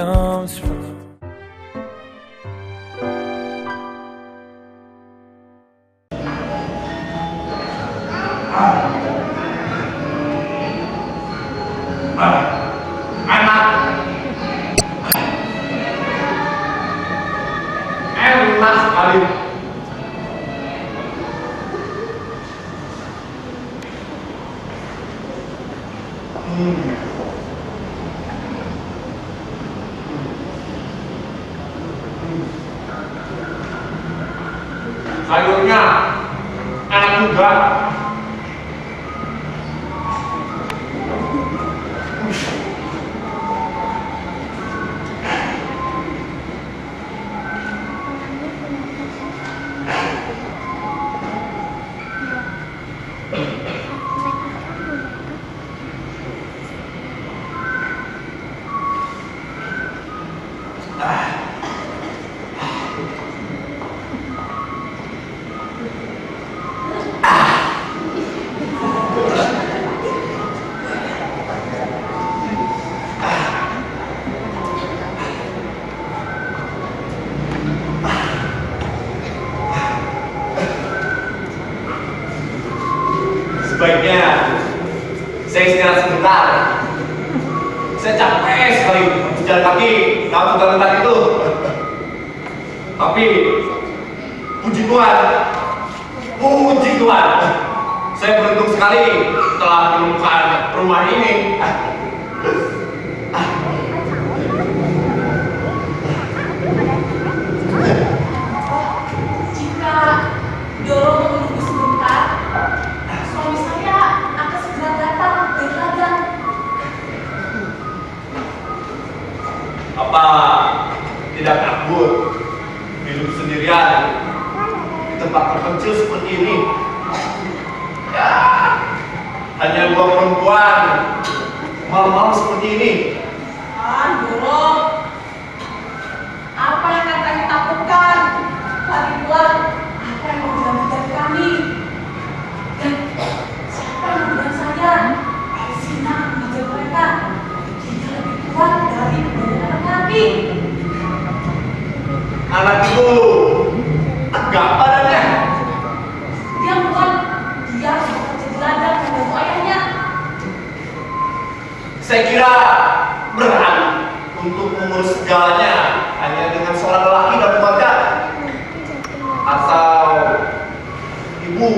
comes from. Enak sekali. Sayurnya enak juga. Sebaiknya saya istirahat sebentar. Saya capek sekali habis jalan kaki lewat hutan itu. Tapi puji Tuhan, saya beruntung sekali telah menemukan rumah ini. Jika Doro menunggu sebentar, suami saya akan segera datang dari ladang. Apa tidak takut hidup sendirian di tempat terpencil seperti ini? Ya, hanya dua perempuan malam-malam seperti ini. Doro, apa yang akan kami takutkan? Lagi pula, apa yang mau diambil dari kami? Dan siapa yang mengundang saya? Sina mengajar mereka. Dia lebih kuat dari kebanyakan kami. Anak itu tegak badannya. Dia bukan, dia bekerja di ladang membantu ayahnya. Saya kira berat untuk mengurus segalanya hanya dengan seorang lelaki dan keluarga. Atau ibu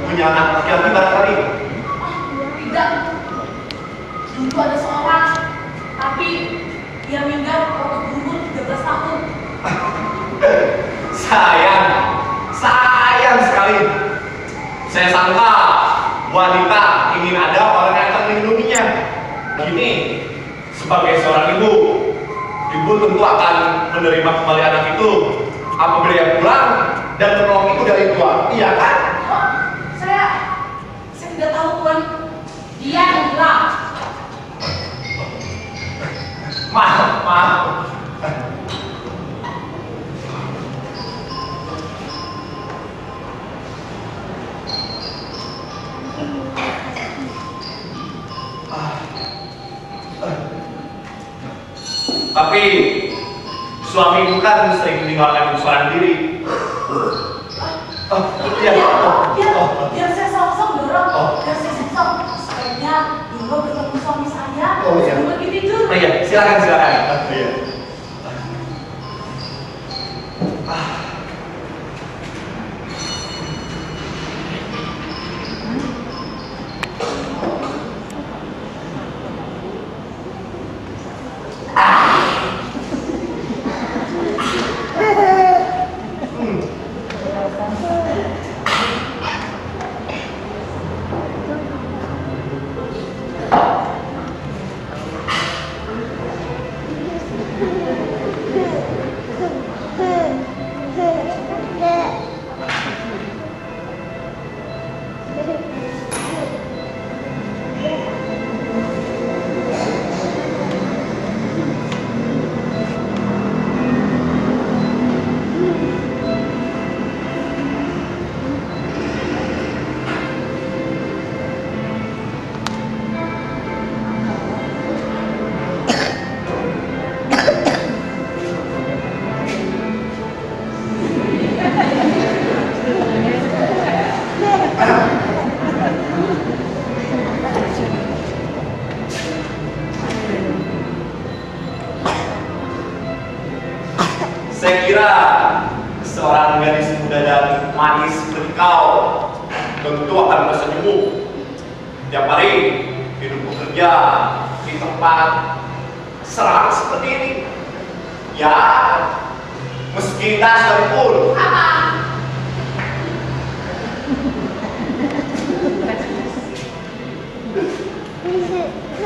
punya anak laki-laki barangkali? Tidak. Dulu ada seorang, tapi dia meninggal waktu berumur 13 tahun. Sayang sekali. Saya sangka wanita ingin ada orang yang akan melindunginya. Gini, sebagai seorang ibu tentu akan menerima kembali anak itu apabila dia pulang dan menolong itu dari tua. Iya kan? Saya tidak tahu Tuan. Dia yang bilang. Maaf. Tapi suamiku kan sering meninggalkan ibu seorang diri. Biar saya sosok dorong. Biar saya sosok. Sebaiknya dulu bertemu suami saya. Sebelum pergi tidur. Iya, silakan. Iya. Saya kira seorang gadis muda dan manis seperti kau tentu akan merasa jenuh. Tiap hari hidup bekerja di tempat seram seperti ini. Ya, meski sekalipun. Apa?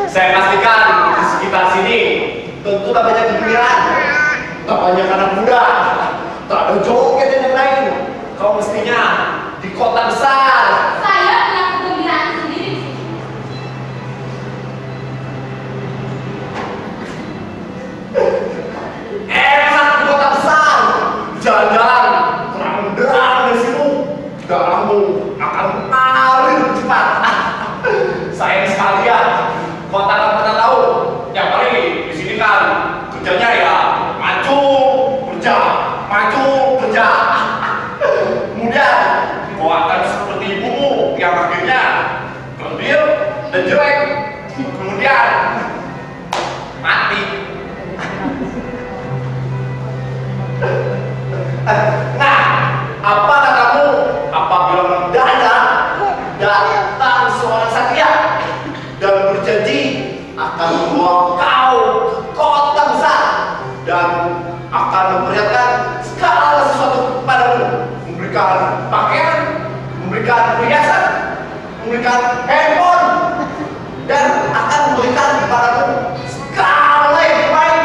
Saya pastikan di sekitar sini tentu tak banyak gembiraan, tak banyak anak muda, tak ada joget dan yang lain. Kau mestinya di kota besar. Saya punya kegembiraan sendiri di sini. Enak di kota besar, jalan-jalan terang benderang dari situ, darahmu akan mengalir cepat. Sayang sekalian, kota tak pernah tahu. Yang paling di sini kan kerjanya ya maju kerja, maju kerja. Kemudian kau akan seperti ibumu yang akhirnya kerdil dan jelek, kemudian mati. Nah, apa katamu apabila mendadak datang seorang satria dan berjanji akan membawa kau ke kota besar dan akan memperlihatkan segala sesuatu kepadamu, memberikan pakaian, memberikan perhiasan, memberikan handphone, dan akan memberikan kepadamu segala yang baik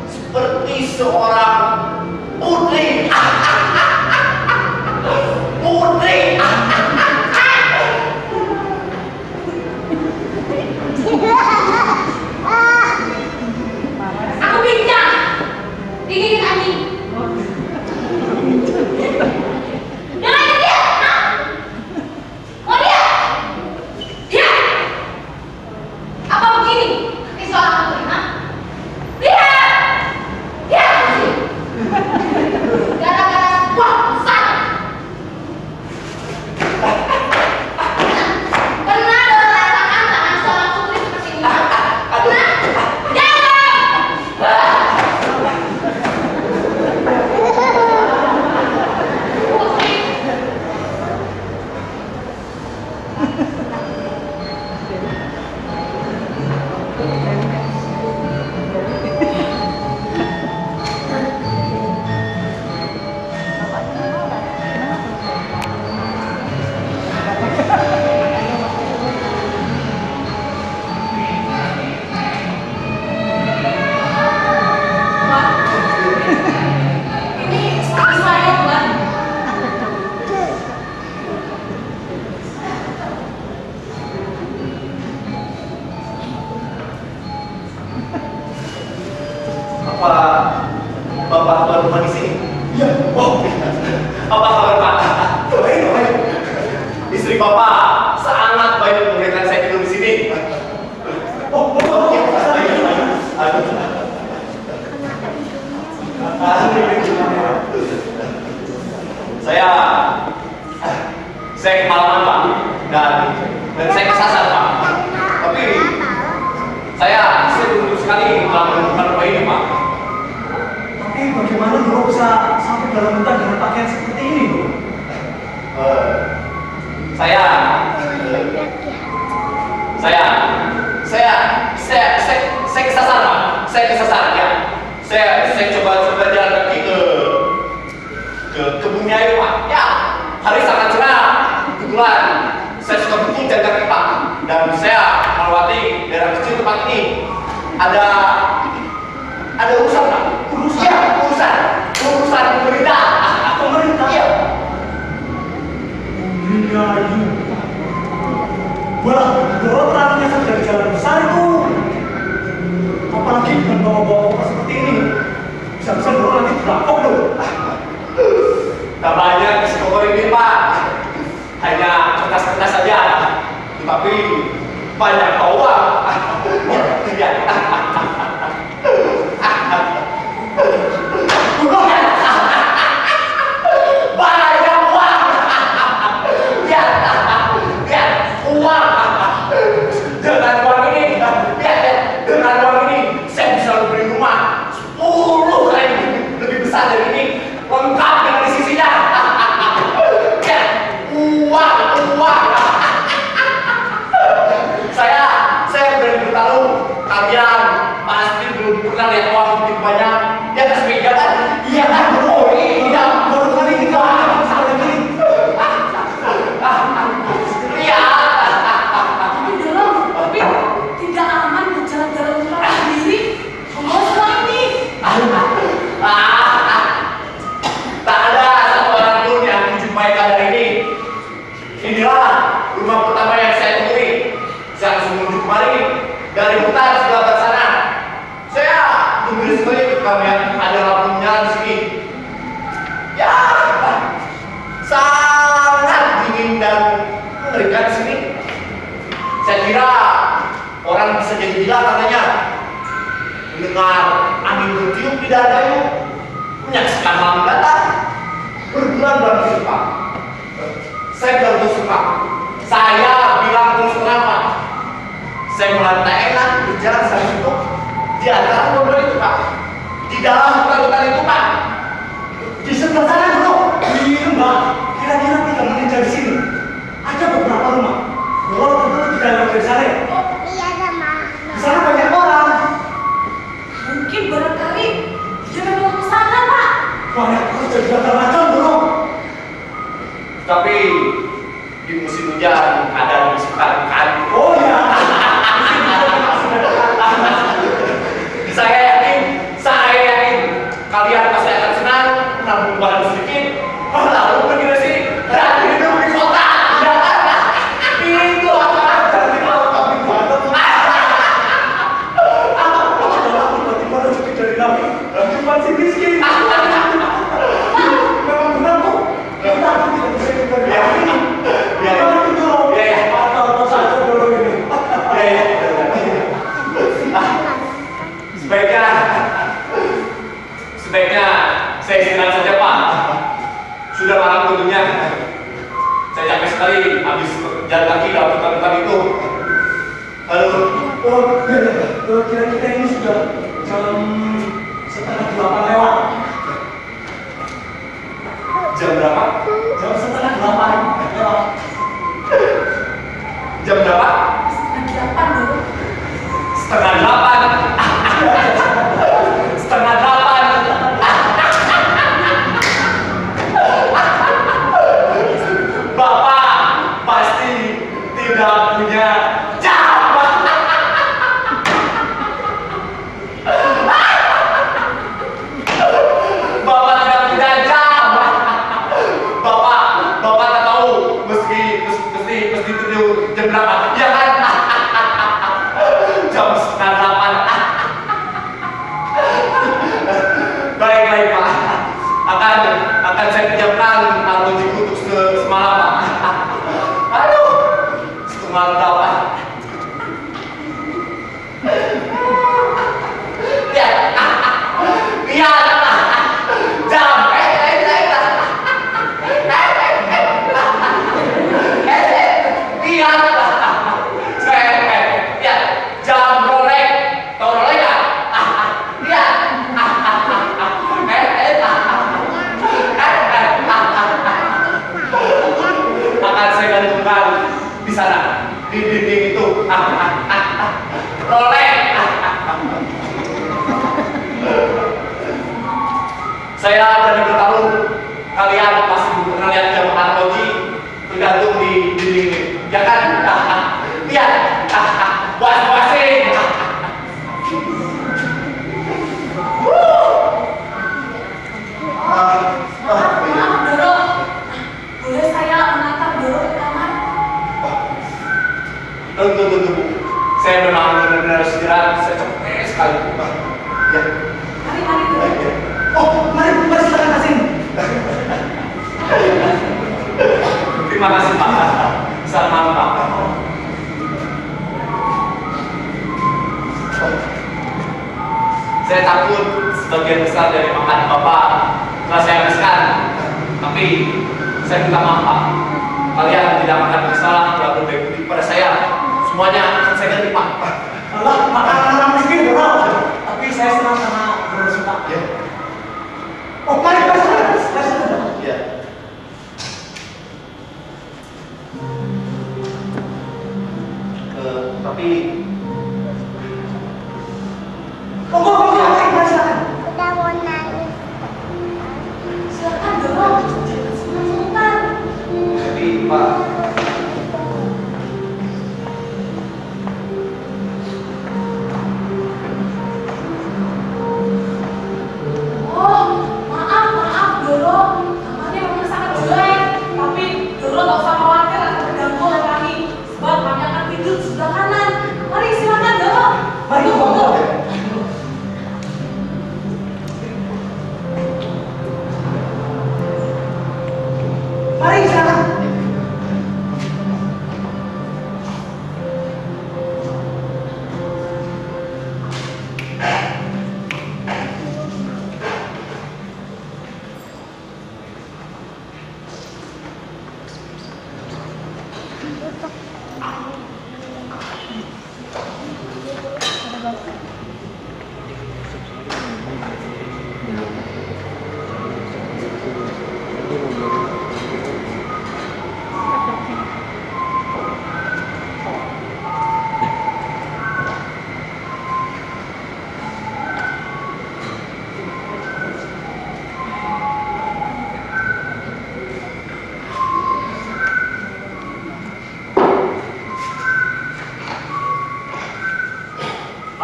seperti seorang putri. Putri. Aku bincang. Digigit anjing. Jangan dia. Mau dia? Dia. Apa begini? Ini seorang putri, ha? Dia. Dia. Gara-gara sebuah pesan. Pernah merasakan tangan seorang putri seperti ini? Pernah? Putri. Ini seperti saya, Tuan. Apa Bapak tuan rumah di sini? Iya. Oh, apa kabar Pak? Baik, baik. Istri Bapak sangat banyak memberikan saya tidur di sini. Oh, iya. Aduh. Saya kemalaman Pak dan saya kesasar Pak. Tapi saya beruntung sekali telah menemukan rumah ini Pak. Tapi bagaimana Bro bisa sampai dalam hutan dengan pakaian seperti ini, Bro? Saya kesasar Pak. Saya kesasar ya. Saya coba jalan kaki ke kebunnya itu Pak. Ya, hari sangat cerah. Kebetulan saya suka betul jalan kaki Pak. Dan saya melewati daerah kecil tempat ini. Ada urusan Pak. Urusan? Iya, urusan pemerintah. Pemerintah? Iya. Mengayu. Wah, Bro terlalu nyasar dari jalan besar itu. Apalagi dengan bawa-bawa motor seperti ini. Bisa-bisa Bro nanti dirampok loh. Tak banyak isi koper ini Pak. Hanya kertas-kertas saja. Tetapi banyak uang. Iya. Banyak uang. Ya, uang. Dengan uang ini, dengan uang ini saya bisa beli rumah 10 kali lebih besar dari ini. di atas meja kan? Iya kan bro? Oh iya. Baru kali ini kawan sampai gini. Iya. Tapi dorong, tapi tidak aman berjalan-jalan seorang sendiri. Membawa semua ini. Tak ada satu orang pun yang menjumpai keadaan ini. Inilah rumah pertama yang saya temui. Saya langsung menuju kemari dari hutan sebelah sana. Saya tunggu sekali ketika melihat ada lampu menyala di sini. Ya, sangat dingin dan mengerikan di sini. Saya kira orang bisa jadi gila katanya mendengar angin bertiup di dadamu, menyaksikan malam datang berbulan-bulan di depan. Saya bilang terus terang, saya bilang terus terang Pak, saya melantai enak berjalan sampai itu di antara mobil itu Pak, di dalam hutan-hutan itu Pak. Di sebelah sana bro. Iya mbak. Kira-kira 3 menit dari sini. Ada beberapa rumah. Bro tentu tidak lewat dari sana. Ya? Iya sama. Di sana banyak orang. Mungkin barangkali dia memang ke sana, Pak. Banyak kerja macam-macam bro. Tapi di musim hujan ada bisikan kan. Oh ya. Saya yakin kalian pasti akan senang menabung barang sedikit, lalu pergi dari sini dan hidup di kota. Ya kan? Itu akan jadi kami banget. Tiba-tiba rezeki dari kami. Cuma si miskin. Memang benar kok. Kita tidak bisa hidup dari kami. Ya, ya. Memang itu loh. Ya, ya. Atau saja dulu ini. Ya, ya. Sebaiknya saya istirahat saja Pak. Sudah malam tentunya. Saya capek sekali habis jalan kaki dalam hutan-hutan itu. Halo. Oh, kira-kira ini sudah jam 7:30 lewat. Jam berapa? Jam 7:30 lewat. Jam berapa? Setengah 8 dulu. Setengah 8. Setengah 8. Bapak pasti tidak punya jam. Bapak tidak punya jam. Bapak tak tahu mesti tidur jam berapa? Ya kan? Jam 7:30. Baik Pak. Akan saya pinjamkan arlojiku untuk semalam Pak. Aduh, semalam Pak. Lihat, lihat, jam, lihat, lihat, jam Rolex, tahu Rolex nggak? Lihat, akan saya gantungkan di sana, di dinding itu. Rolex. Saya berani bertaruh, kalian pasti belum pernah lihat jam arloji tergantung di dinding ini, ya kan? Lihat, puas-puasin. Maaf, Doro. Boleh saya mengantar Doro ke kamar? Tunggu. Saya memang benar-benar istirahat, saya capek sekali. Ya. Mari, Doro. Oh, mari silakan kasih. Terima kasih Pak. Selamat malam Pak. Saya takut sebagian besar dari makanan Bapak telah saya habiskan. Tapi saya minta maaf Pak. Kalian tidak akan bersalah telah berbagi budi kepada saya. Semuanya akan saya ganti Pak. Allah, makanan orang miskin bro. Tapi saya senang sama bro suka. Ya. Oh, mari silakan. Ya. Tapi Monggo, mari silakan. Udah mau naik.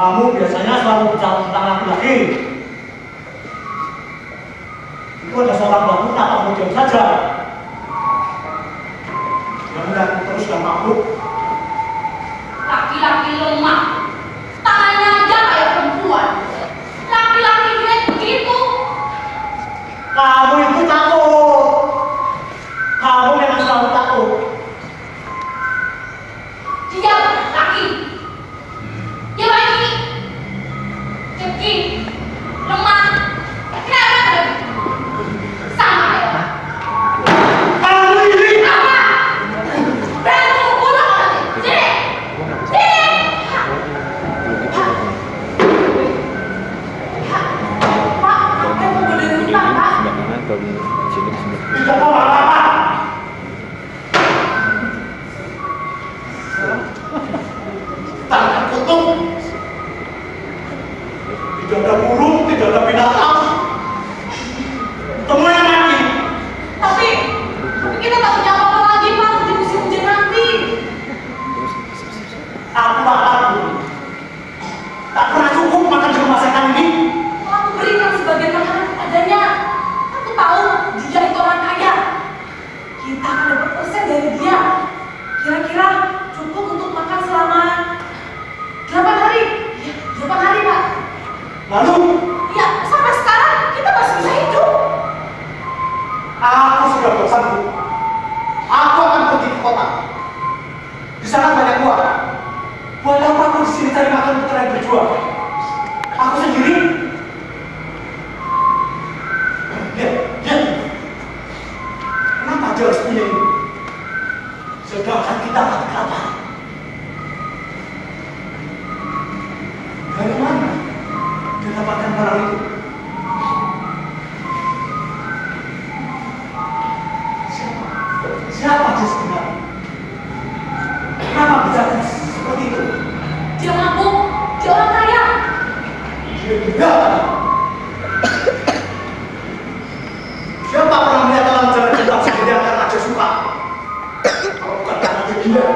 Kamu biasanya selalu bicara tentang laki-laki. Itu ada seorang wanita, kamu diam saja. Jangan terus dan makhluk. Laki-laki lemah, tangannya aja kayak perempuan. Laki-laki jelek begitu. Kamu itu takut. Kamu memang selalu takut. Dia laki. Dia laki. Ceki, lemah. Kenapa? Sama ya. Kamu ini. Apa? Berani membunuh orang ini. Sini. Sini. Pak, apa yang mau beli hutang, Pak? Tidak tahu apa-apa. Tangan kutuk. Tidak ada burung, tidak ada binatang. Semua yang mati. Tapi kita tak punya apa-apa lagi, Pak, di musim hujan nanti. Aku lapar. Tak pernah cukup makan di rumah setan ini. Aku berikan sebagian makanan kepadanya. Aku tahu dia itu orang kaya. Kita akan dapat persen dari dia. Kira-kira cukup untuk makan selama 8 hari. Iya, 8 hari, Pak. Lalu Iya, sampai sekarang kita masih bisa hidup. aku sudah bosan, Bu. Aku akan pergi ke kota. Di sana banyak uang. Buat apa aku di sini cari makan untuk kalian berdua? Aku sendiri. Lihat. Kenapa dia harus punya ini? Sedangkan kita mati kelaparan. Dari mana dia dapatkan barang itu? Siapa dia sebenarnya? Kenapa bicara seperti itu? Dia mabuk, dia orang kaya. Dia gila. Siapa pernah melihat orang jalan tentang sendirian karena dia suka? Kalau bukan karena dia gila.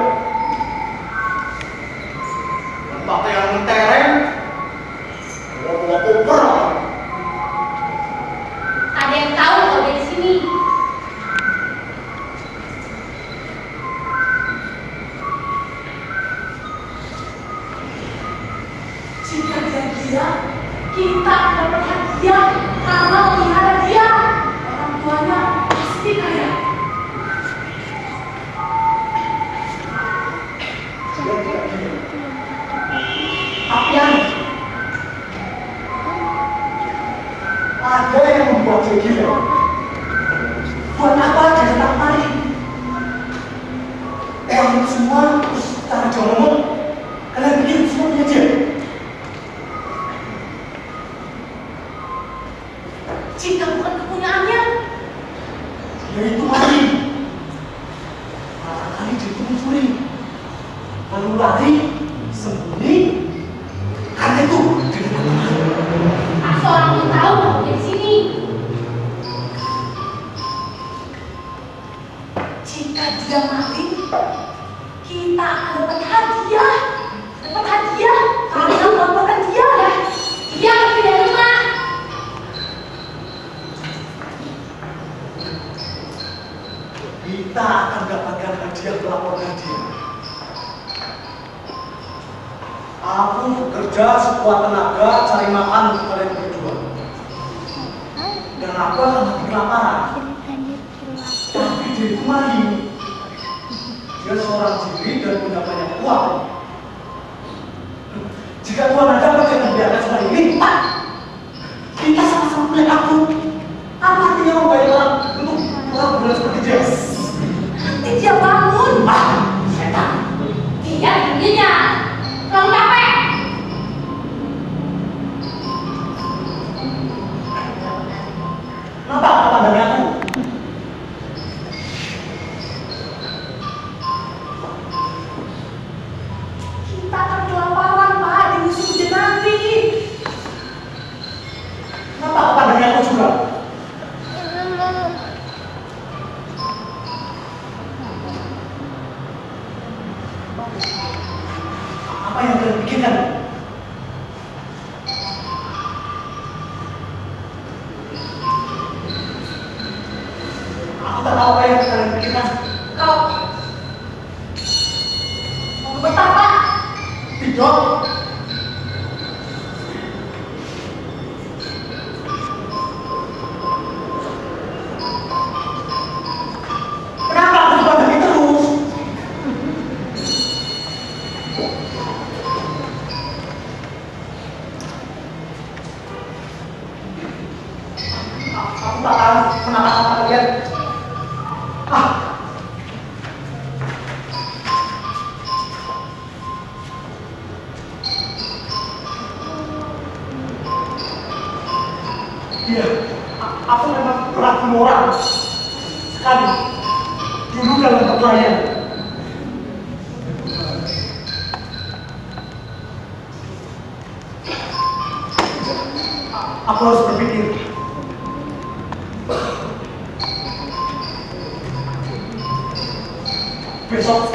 Dan pakaian mentereng, bawa koper. Ada yang tahu kalau dia di sini. Jika dia gila, kita akan dapat hadiah karena melihara dia. Orang tuanya pasti kaya. Dia tidak gila. Tapi aneh. Ada yang membuat dia gila. Buat apa dia datang kemari? Orang itu semua terus cara dia ngomong, kalian bikin semua punya dia. Jika bukan kepunyaannya, Dia itu mati. Barangkali dia itu mencuri. Lalu lari, sembunyi. Karena itu dia datang kemari. asal orang pun tahu kalau dia di sini. Jika dia mati, kita akan dapat hadiah. Dapat hadiah karena melaporkan dia. Dia akan pindah rumah. Kita akan dapatkan hadiah melaporkan dia. Aku bekerja sekuat tenaga cari makan untuk kalian berdua. Dan aku akan mati kelaparan. Tapi dia itu maling. Dia seorang diri dan punya banyak uang. Jika Tuhan ada, apa yang membiarkan semua ini? Pak, kita sama-sama punya aku. Apa artinya membayar orang untuk orang bulan seperti dia? Nanti dia bangun. Setan. Dia dirinya. Kalau capek. Kenapa apa pandangnya aku? Kita akan kelaparan, Pak, di musim hujan nanti. Kenapa apa pandangnya aku juga? Apa yang kalian pikirkan? tahu apa yang kalian pikirkan. Kau mau betapa? Tidak. Kenapa aku dipandang terus? Aku tak akan menatap kalian. Ah, iya, aku memang berat orang sekali dulu dalam perkelahian. Aku harus berpikir. Besok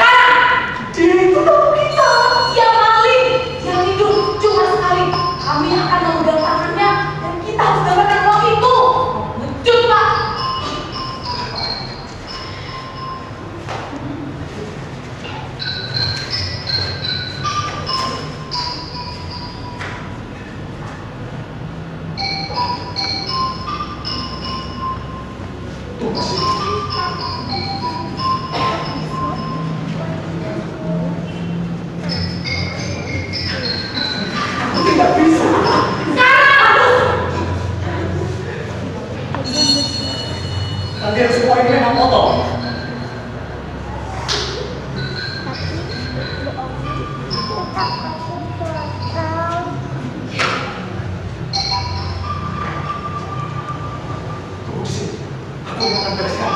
di tempat kita. Dia maling, yang hidup cuma sekali. Kami akan memegang tangannya dan kita harus dapatkan uang itu. Lanjut, Pak. Tunggu sini. Aku tidak bisa. Kalian semua ini memang kotor. Tunggu sini. Aku yang akan bereskan.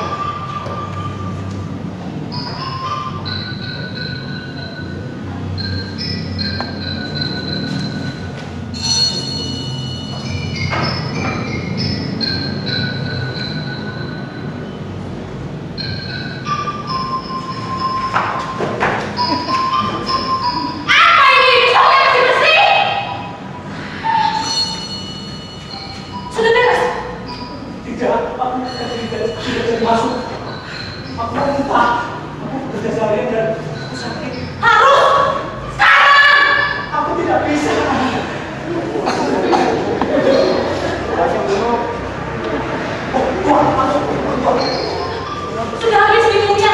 Apa ini? Pisaunya masih bersih? Sudah beres? Tidak, aku tidak jadi masuk. Aku minta. Aku bekerja seharian dan aku sakit. Harus! Sekarang! Aku tidak bisa. Oh, Tuhan, masuk. Tuhan. Sudah habis minumnya.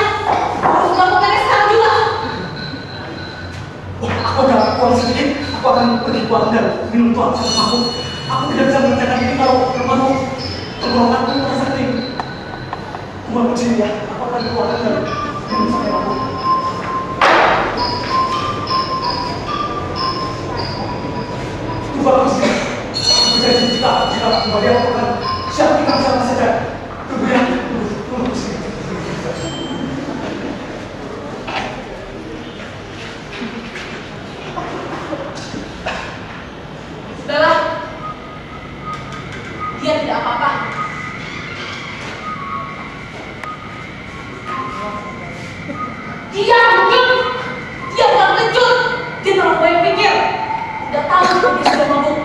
Harus melakukannya sekarang juga. Oh, aku ada uang sedikit. Aku akan pergi ke warung dan minum tuan sama aku. Aku tidak bisa mengerjakan ini kalau mau tenggorokanku merasa kering. Aku mau di sini ya. Aku akan keluar dan minum sampai aku. Itu bagus ya. Aku berjanji jika kembali aku akan siap tinggal sama saja. Tunggu ya. Tunggu sini. Sudahlah. Dia tidak apa-apa. Dia bukan. Dia bukan pengecut. Dia terlalu banyak pikir. Tidak tahu kalau dia sudah mabuk.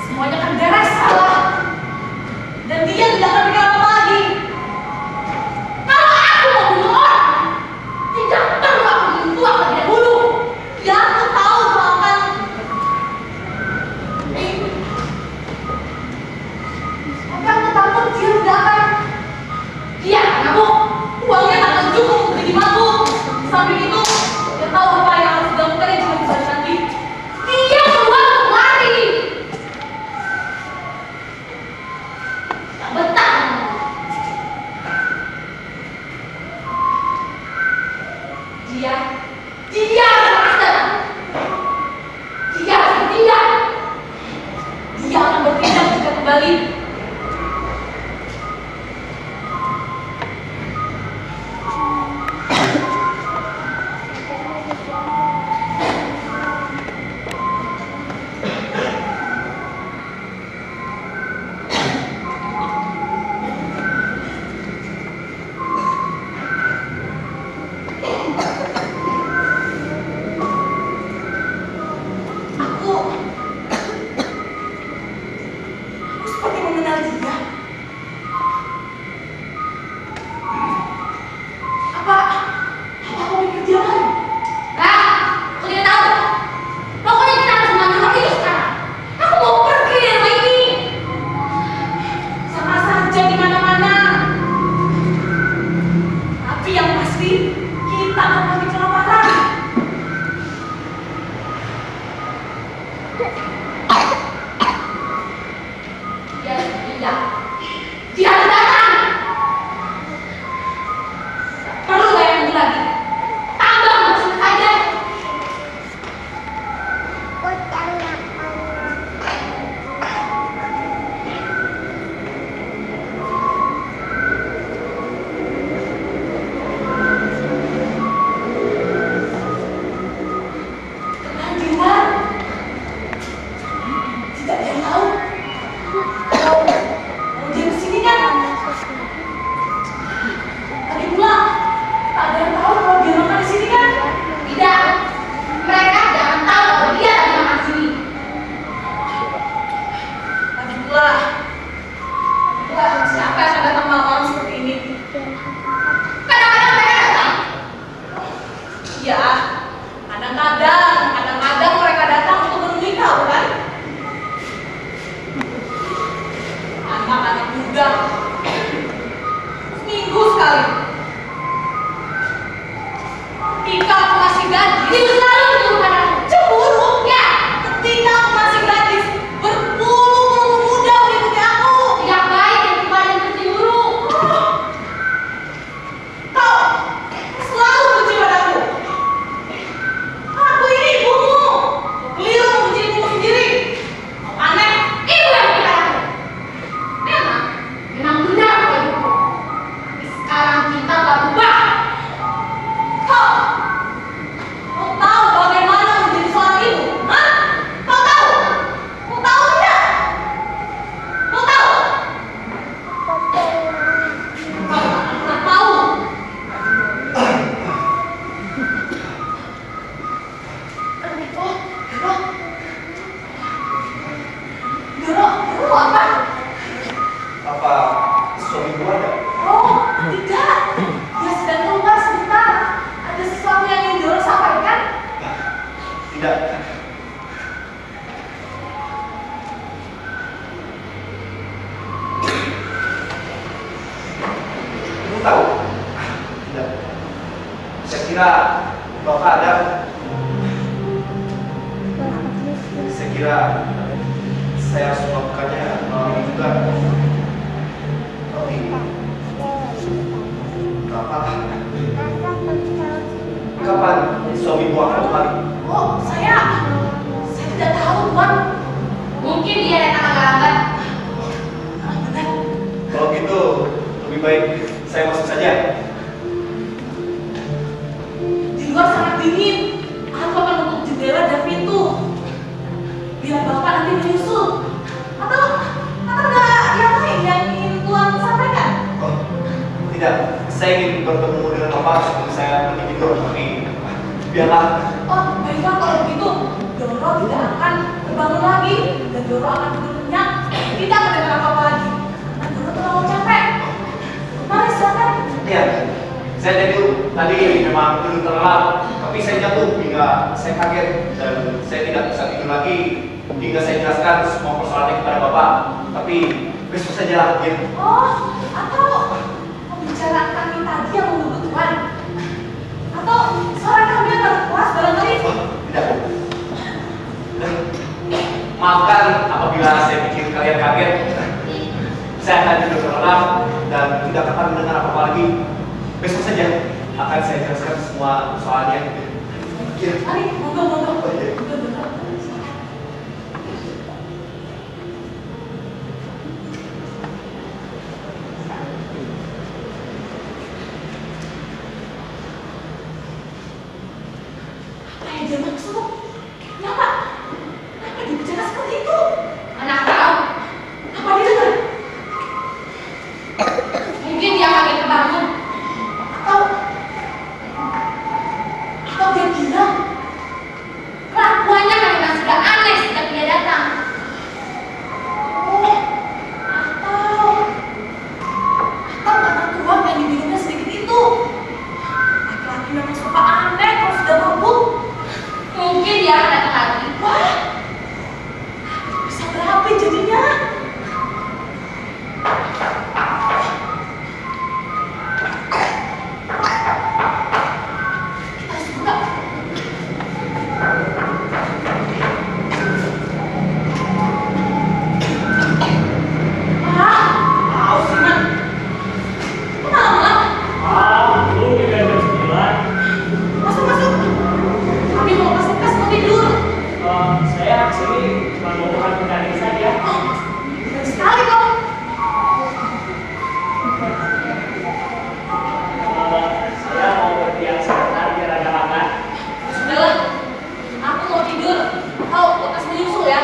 Semuanya akan beres salah. Dan dia tidak akan pikir apa lagi. Kalau aku mau bunuh orang, tidak perlu aku minum tuang terlebih dahulu. Ya, aku tahu bahwa akan tapi aku takut dia tidak akan. Dia akan mabuk. Uangnya tak akan cukup untuk jadi mabuk. Sampai itu Apa suami ibu ada? Oh, tidak. Dia sedang keluar sebentar. Ada sesuatu yang ingin Doro sampaikan? Nah, tidak. Ibu tahu? Tidak. Saya kira Bapak ada. Saya kira saya harus melakukannya malam juga. Tapi kapan suami ibu akan kembali? Oh, saya tidak tahu, Tuan. Mungkin dia datang agak-agak. Benar. Kalau gitu, lebih baik saya masuk saja. Di luar sangat dingin. Aku akan tutup jendela dan pintu. Biar Bapak nanti menyusul. Atau ada yang lain yang ingin Tuan sampaikan? Oh, tidak. Saya ingin bertemu dengan Bapak sebelum saya pergi tidur. Tapi biarlah. Oh, baiklah kalau begitu. Doro tidak akan terbangun lagi dan Doro akan tidur kenyang. Tidak mendengar apa-apa lagi. Karena Doro terlalu capek. Mari silakan. Iya, saya tadi memang tidur terlelap. Tapi saya jatuh hingga saya kaget dan saya tidak bisa tidur lagi hingga saya jelaskan semua persoalannya kepada Bapak. Tapi besok saja lah ya. Oh, atau pembicaraan kami tadi yang menunggu Tuhan? Atau suara kami yang terlalu keras barangkali? Oh, tidak. Maafkan apabila saya bikin kalian kaget. Saya akan tidur terlelap dan tidak akan mendengar apa-apa lagi. Besok saja akan saya jelaskan semua soalnya. Ya. Mari, monggo. Oh, iya. Apa yang dia maksud? Kenapa? Kenapa dia bicara seperti itu? Anak tahu. Apa dia dengar? Mungkin dia kaget terbangun. Atau dia gila. Kelakuannya memang sudah aneh sejak dia datang. Oh, atau karena tuan yang diminumnya sedikit itu. Laki-laki memang suka aneh kalau sudah mabuk. Mungkin dia akan datang lagi. Wah, bisa berapi jadinya. Kita harus buka. Haus sih, Man. Kok malam-malam? Belum juga jam 9. Masuk. Kami mau masuk kelas mau tidur. Saya kesini cuma mau makan makanan saja. Baik sekali kok. Saya mau berdiam sebentar biar ada makan. Sudahlah, aku mau tidur. Kau lekas menyusul ya.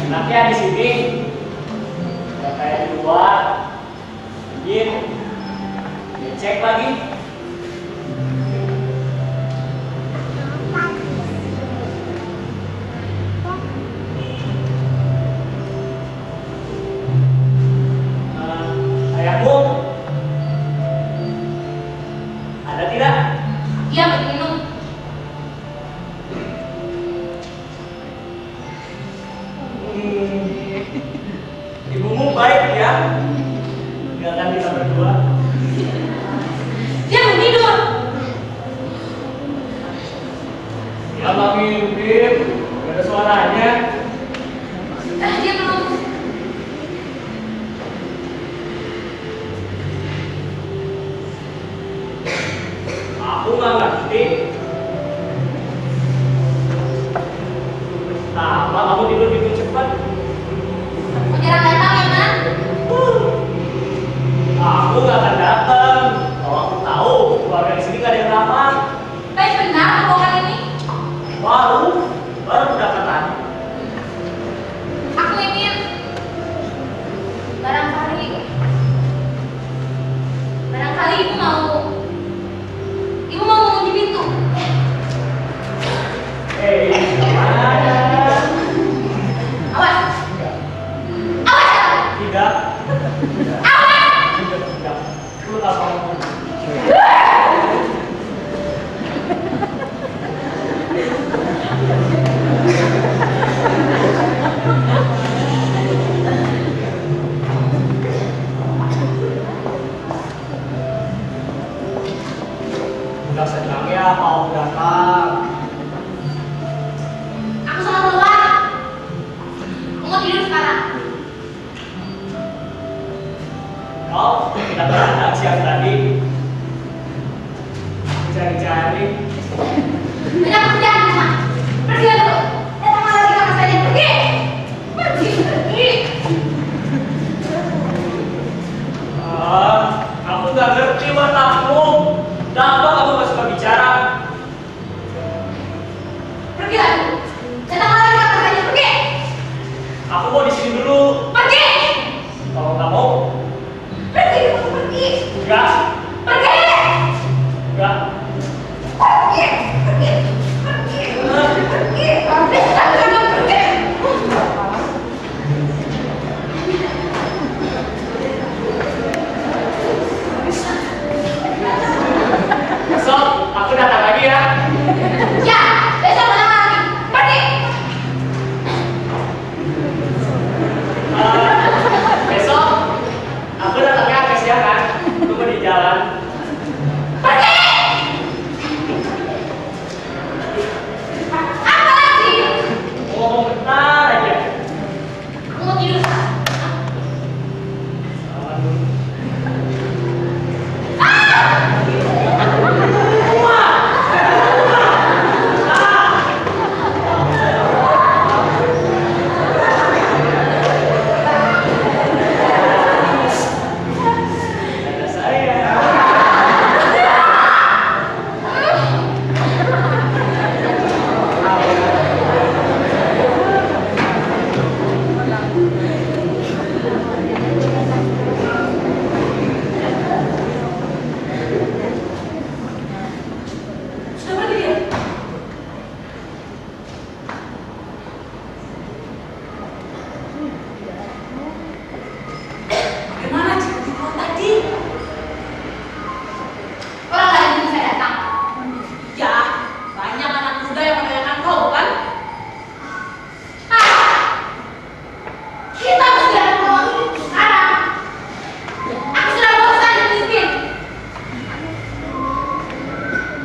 Enaknya di sini. Nggak kayak di luar. Dingin. Cek lagi. Ayahmu ada tidak? Iya, berminum. Ibumu baik ya. Tinggalkan kita berdua. mau tidur sekarang. Kau tidak berangkat siang tadi. Cari-cari. Banyak kerjaan di rumah. Pergi dulu. Datang lagi kamar saya. Pergi. Pergi. Aku nggak ngerti matamu. Kenapa kamu nggak suka bicara? Pergi lagi. Datang lagi kamar saya. Pergi. Aku mau di sini dulu. Pergi. Kalau nggak mau, Pergi. Pergi. enggak, Pergi. enggak. Pergi. Pergi. Pergi. Pergi. Bisa kamu pergi. Besok aku datang lagi ya. Ya, besok datang lagi. Pergi. Besok aku datangnya agak siang kan. Tunggu di jalan. Pergi. Apa lagi? Ngomong bentar aja. Aku mau tidur sekarang. Ada saya. Sudah pergi dia. Bagaimana jika di kau tadi? Orang lain yang saya datang. Ya, banyak anak muda yang menanyakan kau, bukan? Kita mesti dapat peluang hidup sekarang. Aku sudah bosan hidup miskin.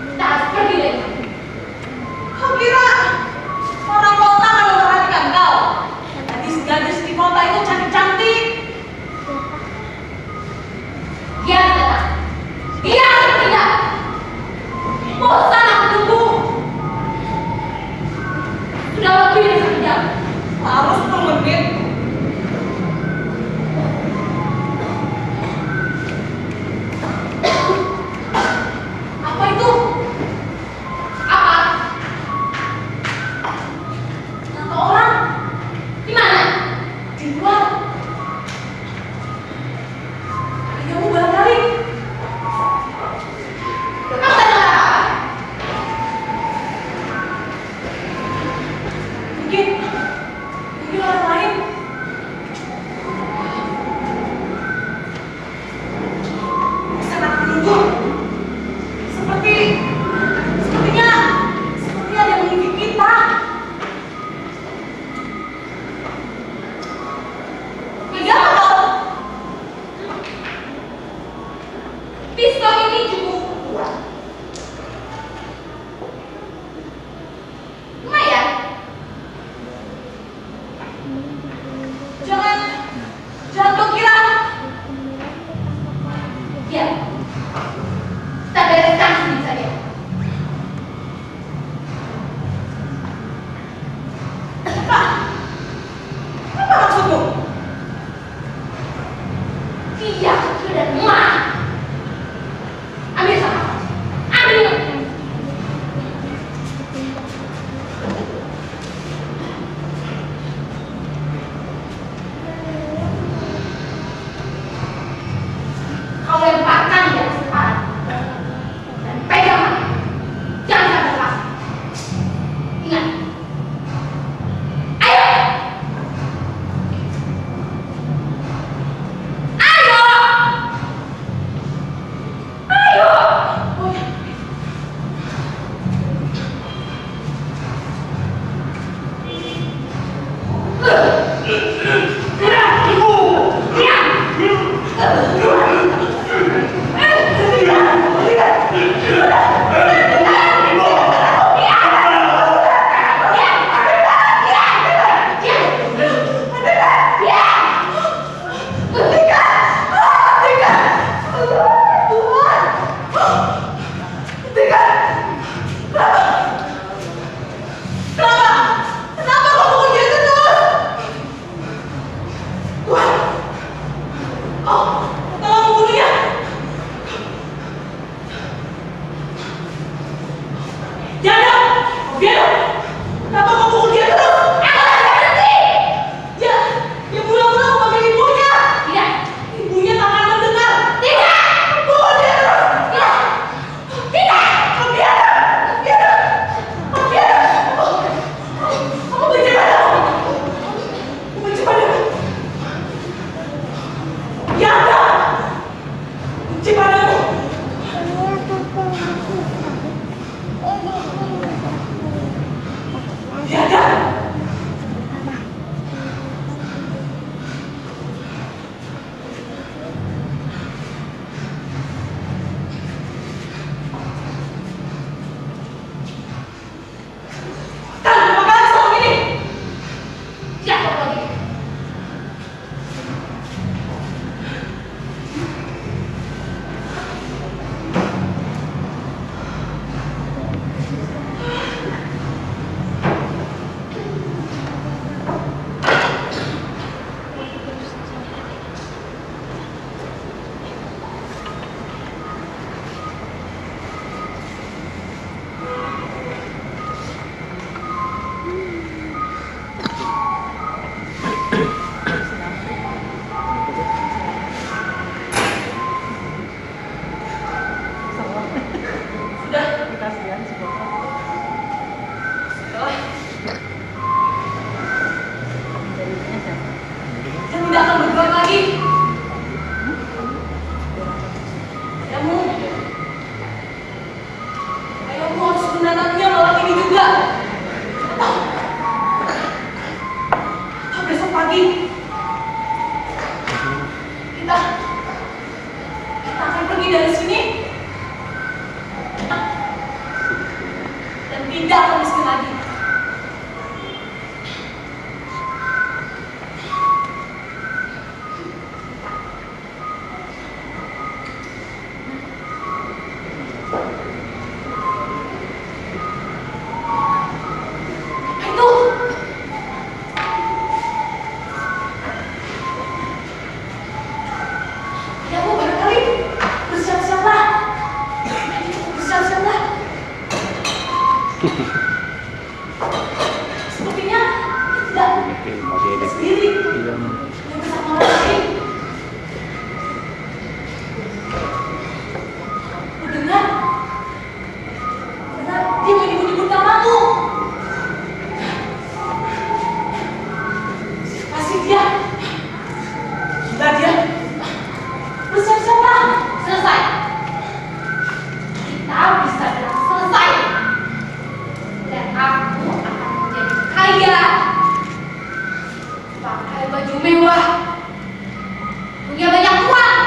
Kita harus pergi dari sini. Kau kira orang kota akan memperhatikan kau? Gadis-gadis di kota itu cantik-cantik. Dia datang. Dia tidak. Bosan aku tunggu. Sudah lebih dari 1 jam. Harus 10 menit. Apa itu? Apa? Satu orang? Di mana? Di luar. Ayahmu barangkali. Kamu tak dengar apa? Mungkin orang lain. Sangat menunggu. Sepertinya ada yang mengikuti kita. Tidak tahu. Pistol ini cukup kuat. Lumayan. Jangan kau kira. Ya. Kita bereskan sini saja. Apa maksudmu? Dia sudah lemah. Ambil sama. Ambil. Kau lemparkan dia sekarang. Dan pegang. Jangan sampai lepas. Ingat. Ayo. Ayo. Ayo. Ada Siapa lagi? Saya tidak akan bergerak lagi. Ayahmu harus menanamnya malam ini juga. Atau besok pagi. Kita akan pergi dari sini. Dan tidak akan miskin lagi. Sepertinya tidak sendiri yang bersama orang lain. Mendengar dia menyebut-nyebut namaku. Siapa sih dia? Gila dia. Bersiap-siaplah. Selesai. Kita bisa bilang selesai. Dan aku akan menjadi kaya, pakai baju mewah, punya banyak uang,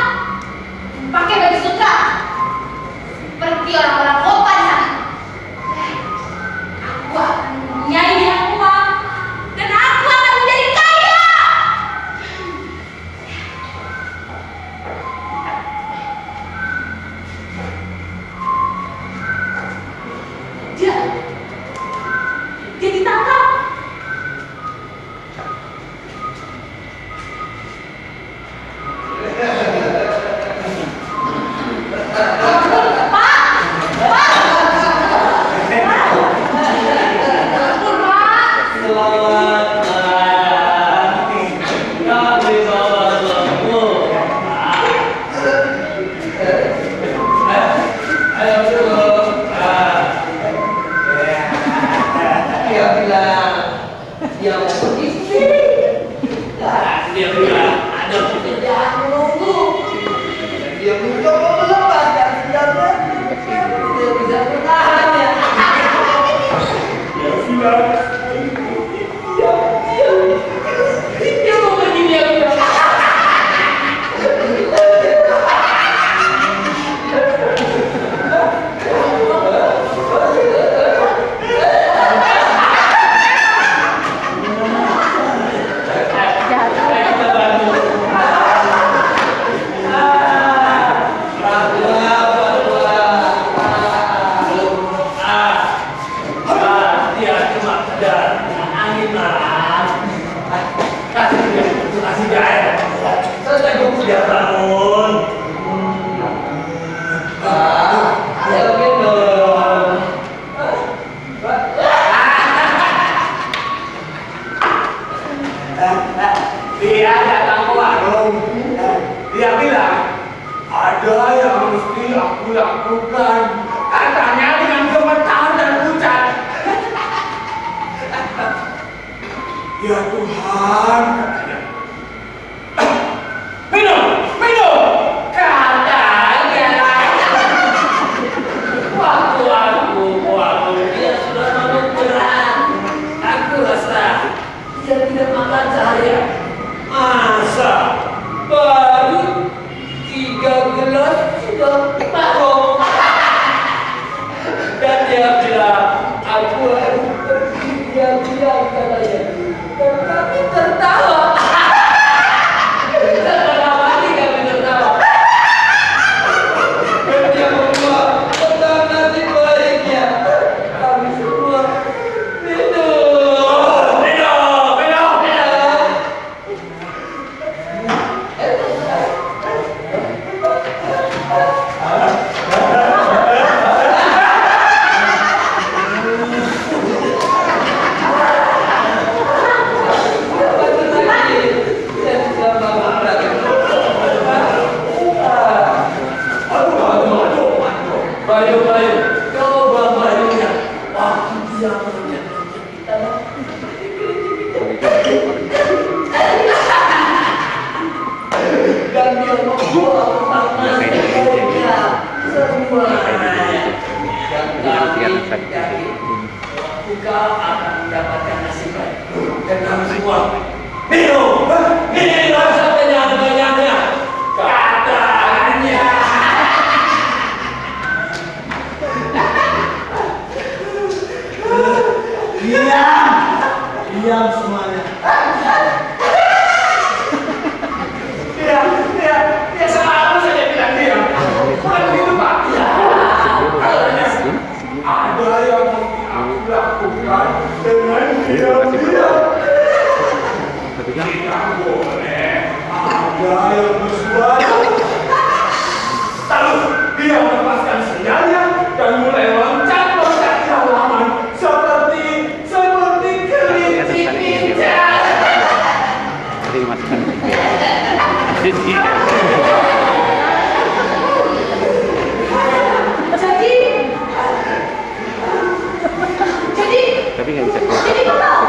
pakai baju sutra, seperti orang-orang kota di sana. Aku akan mempunyai banyak uang, dan aku akan menjadi kaya. Dia ditangkap. Dia datang ke warung. Dia bilang, ada yang mesti aku lakukan. Katanya dengan gemetar dan hujan. Ya Tuhan, katanya. Minum, minum. Katanya. Waktu dia sudah mabuk berat. Aku rasa dia tidak makan seharian. Masa baru 3 gelas sudah mabuk. Dan dia bilang, aku harus pergi diam-diam katanya. Dan kami akan mendapatkan nasib baik. Dan kami semua minum. Ini rasa kenyang-kenyangnya. Katanya. Diam semuanya. Ya sama aku saja bilang diam. Bukan begitu Pak. Ya. Ada yang aku lakukan dengan diam-diam. Tidak boleh ada yang bersuara. Lalu dia melepaskan sendalnya dan mulai loncat-loncat di halaman seperti kelinci ninja. Tapi nggak bisa Jadi kau tahu?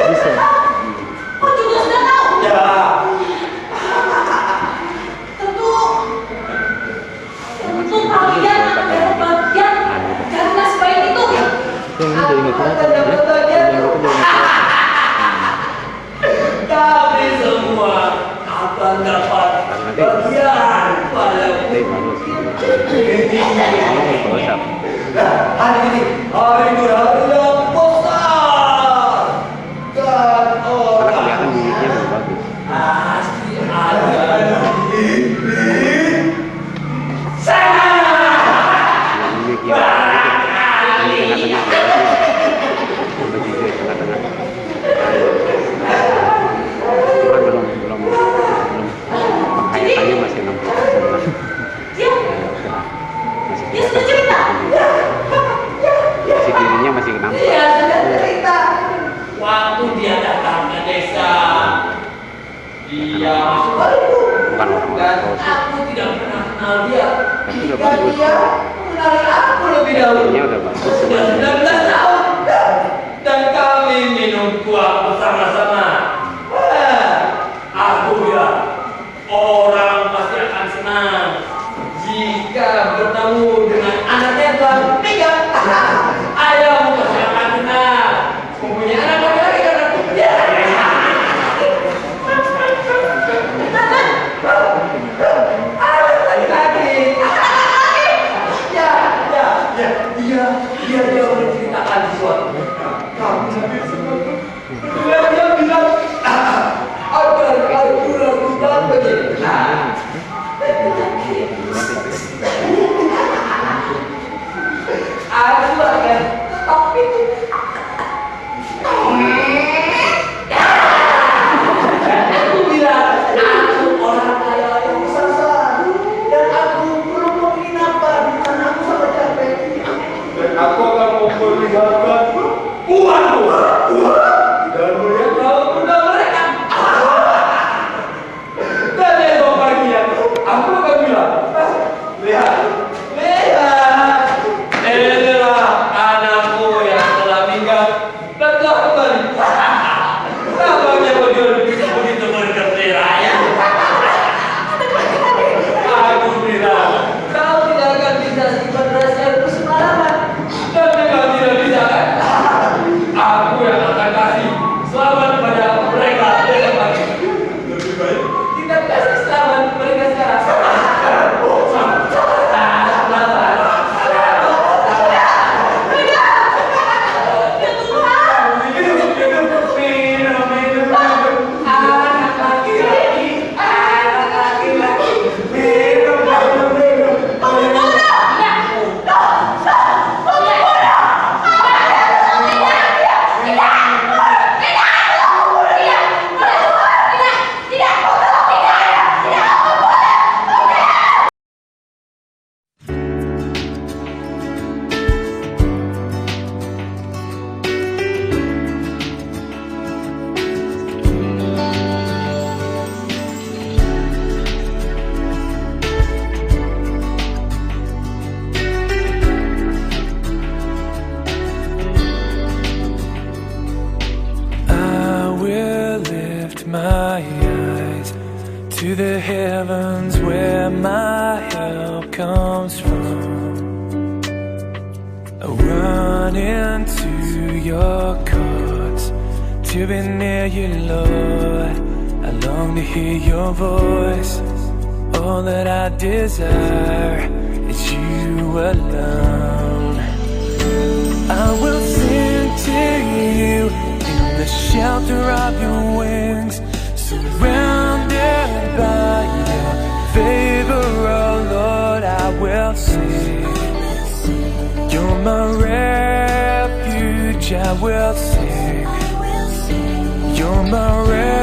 bisa. Kau juga sudah tahu? Ya, Tentu kalian adalah bagian dari nasib baik itu. Yang ini jadi nggak kuat. Akan dapat bagian. Kami semua akan dapat bagian pada hari ini hari berhari yang besar dan Karena kelihatan mimiknya lebih bagus. pasti ada di Mimik yang itu. Ini tengah-tengah bagi gue tengah-tengah. Cuman belum penghayatannya masih 60% lah. Dia, Masih dia sudah cerita. masih dirinya masih nampak. Dia sudah cerita. waktu dia datang ke desa. Dia masuk Bukan orang-orang dan terus. aku tidak pernah kenal dia. Tapi udah Dan bagus. dia mengenali aku lebih dahulu. Ini udah bagus. Sudah 19 tahun dan kami minum kuah bersama-sama. Aku bilang orang pasti akan senang jika bertemu dengan anaknya yang telah meninggal. Ayahmu pasti akan senang mempunyai anak laki-laki kan aku. Anak laki-laki. Dia menceritakan sesuatu. Kamu sampai sesuatu. Dia bilang agar aku lakukan begini. Aku akan tetap itu. Aku bilang aku orang kaya yang besar dan aku perlu penginapan karena aku sangat capek. Dan aku akan memperlihatkan Uangku dan melihat kalau bunda mereka. Dan esok paginya aku akan bilang, lihat, inilah anakku yang telah meninggal dan telah kembali. Nampaknya begitu bergembira ya. Aku bilang, kau tidak akan bisa simpan rahasiaku semalaman. Dan memang tidak bisa kan? Aku yang akan kasih selamat pada mereka besok pagi. lebih baik. Kita kasih selamat mereka sekarang. my eyes to the heavens where my help comes from. I run into your courts to be near you, Lord. I long to hear your voice. All that I desire is you alone. I will sing to you in the shelter of your wings, surrounded by your favor, oh Lord, I will sing. You're my refuge, I will sing. You're my refuge.